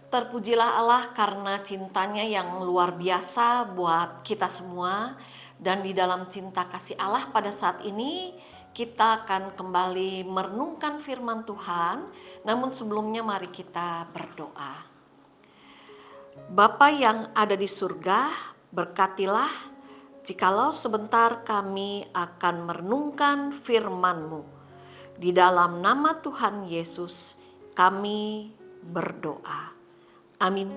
Terpujilah Allah karena cintanya yang luar biasa buat kita semua. Dan di dalam cinta kasih Allah pada saat ini kita akan kembali merenungkan firman Tuhan. Namun sebelumnya mari kita berdoa. Bapa yang ada di surga, berkatilah jikalau sebentar kami akan merenungkan firman-Mu. Di dalam nama Tuhan Yesus kami berdoa. Amin.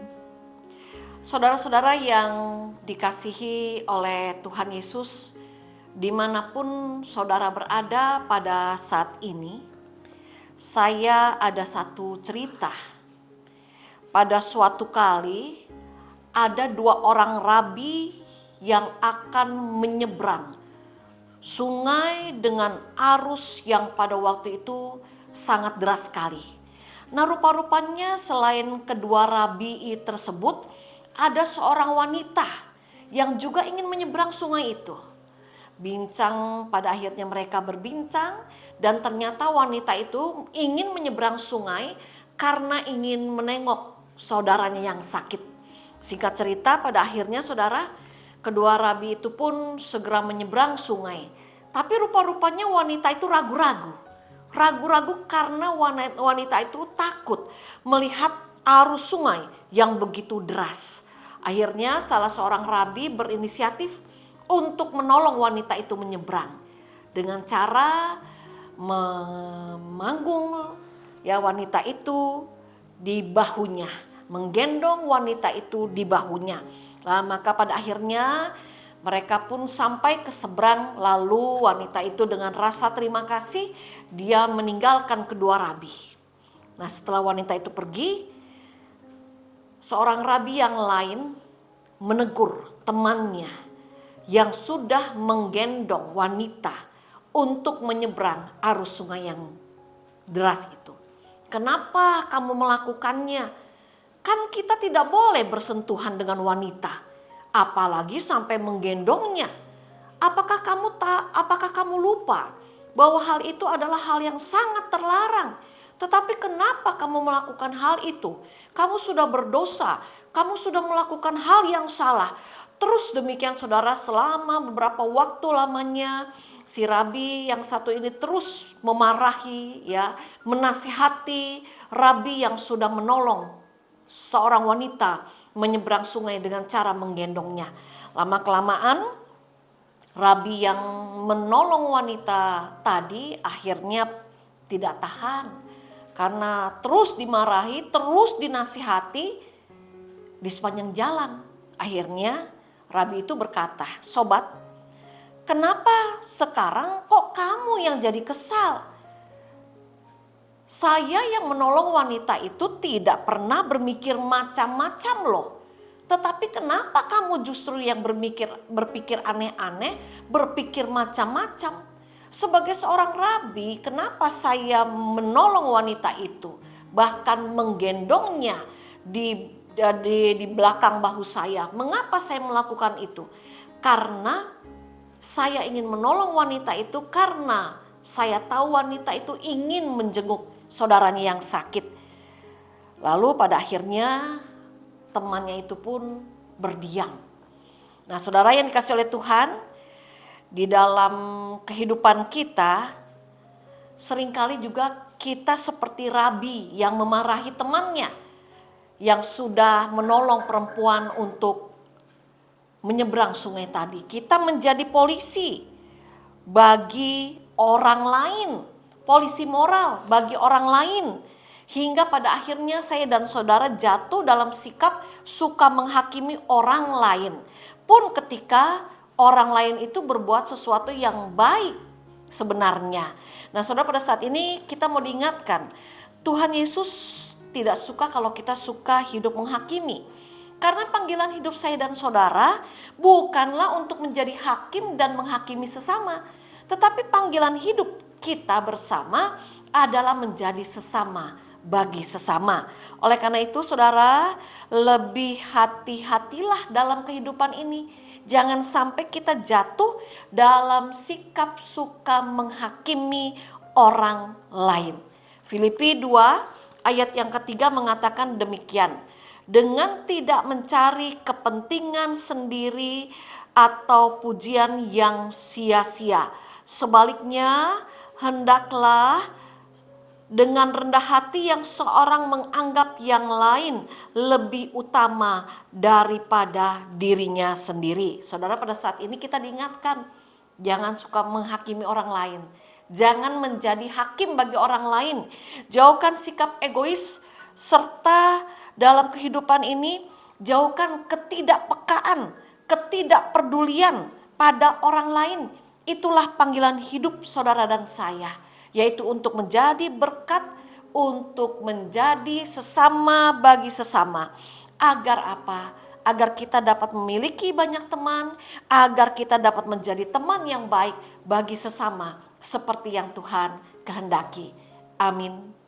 Saudara-saudara yang dikasihi oleh Tuhan Yesus, dimanapun saudara berada pada saat ini, saya ada satu cerita. Pada suatu kali, ada dua orang rabi yang akan menyeberang sungai dengan arus yang pada waktu itu sangat deras sekali. Nah, rupa-rupanya selain kedua rabi tersebut, ada seorang wanita yang juga ingin menyeberang sungai itu. Pada akhirnya mereka berbincang dan ternyata wanita itu ingin menyeberang sungai karena ingin menengok saudaranya yang sakit. Singkat cerita, pada akhirnya saudara, kedua rabi itu pun segera menyeberang sungai. Tapi rupa-rupanya wanita itu ragu-ragu karena wanita itu takut melihat arus sungai yang begitu deras. Akhirnya salah seorang rabi berinisiatif untuk menolong wanita itu menyeberang dengan cara memanggung wanita itu di bahunya, menggendong wanita itu di bahunya. Maka pada akhirnya mereka pun sampai ke seberang, lalu wanita itu dengan rasa terima kasih dia meninggalkan kedua rabi. Nah, setelah wanita itu pergi, seorang rabi yang lain menegur temannya yang sudah menggendong wanita untuk menyeberang arus sungai yang deras itu. Kenapa kamu melakukannya? Kan kita tidak boleh bersentuhan dengan wanita, apalagi sampai menggendongnya. Apakah kamu lupa bahwa hal itu adalah hal yang sangat terlarang? Tetapi kenapa kamu melakukan hal itu? Kamu sudah berdosa, kamu sudah melakukan hal yang salah. Terus demikian saudara, selama beberapa waktu lamanya si rabi yang satu ini terus memarahi, menasihati rabi yang sudah menolong seorang wanita menyeberang sungai dengan cara menggendongnya. Lama-kelamaan rabi yang menolong wanita tadi akhirnya tidak tahan karena terus dimarahi, terus dinasihati di sepanjang jalan. Akhirnya rabi itu berkata, "Sobat, kenapa sekarang kok kamu yang jadi kesal? Saya yang menolong wanita itu tidak pernah berpikir macam-macam loh. Tetapi kenapa kamu justru yang berpikir aneh-aneh, berpikir macam-macam? Sebagai seorang rabi, kenapa saya menolong wanita itu? Bahkan menggendongnya di belakang bahu saya. Mengapa saya melakukan itu? Karena saya ingin menolong wanita itu karena saya tahu wanita itu ingin menjenguk saudaranya yang sakit." Lalu pada akhirnya temannya itu pun berdiam. Nah, saudara yang dikasih oleh Tuhan, di dalam kehidupan kita seringkali juga kita seperti rabi yang memarahi temannya yang sudah menolong perempuan untuk menyeberang sungai tadi. Kita menjadi polisi bagi orang lain, polisi moral bagi orang lain, hingga pada akhirnya saya dan saudara jatuh dalam sikap suka menghakimi orang lain pun ketika orang lain itu berbuat sesuatu yang baik sebenarnya. Nah, saudara, pada saat ini kita mau diingatkan, Tuhan Yesus tidak suka kalau kita suka hidup menghakimi. Karena panggilan hidup saya dan saudara bukanlah untuk menjadi hakim dan menghakimi sesama, tetapi panggilan hidup kita bersama adalah menjadi sesama bagi sesama. Oleh karena itu saudara, lebih hati-hatilah dalam kehidupan ini. Jangan sampai kita jatuh dalam sikap suka menghakimi orang lain. Filipi 2 ayat yang ketiga mengatakan demikian. dengan tidak mencari kepentingan sendiri atau pujian yang sia-sia. Sebaliknya, hendaklah dengan rendah hati yang seorang menganggap yang lain lebih utama daripada dirinya sendiri. Saudara, pada saat ini kita diingatkan, jangan suka menghakimi orang lain. Jangan menjadi hakim bagi orang lain. Jauhkan sikap egois, serta dalam kehidupan ini jauhkan ketidakpekaan, ketidakpedulian pada orang lain. Itulah panggilan hidup saudara dan saya, yaitu untuk menjadi berkat, untuk menjadi sesama bagi sesama. Agar apa? Agar kita dapat memiliki banyak teman, agar kita dapat menjadi teman yang baik bagi sesama, seperti yang Tuhan kehendaki. Amin.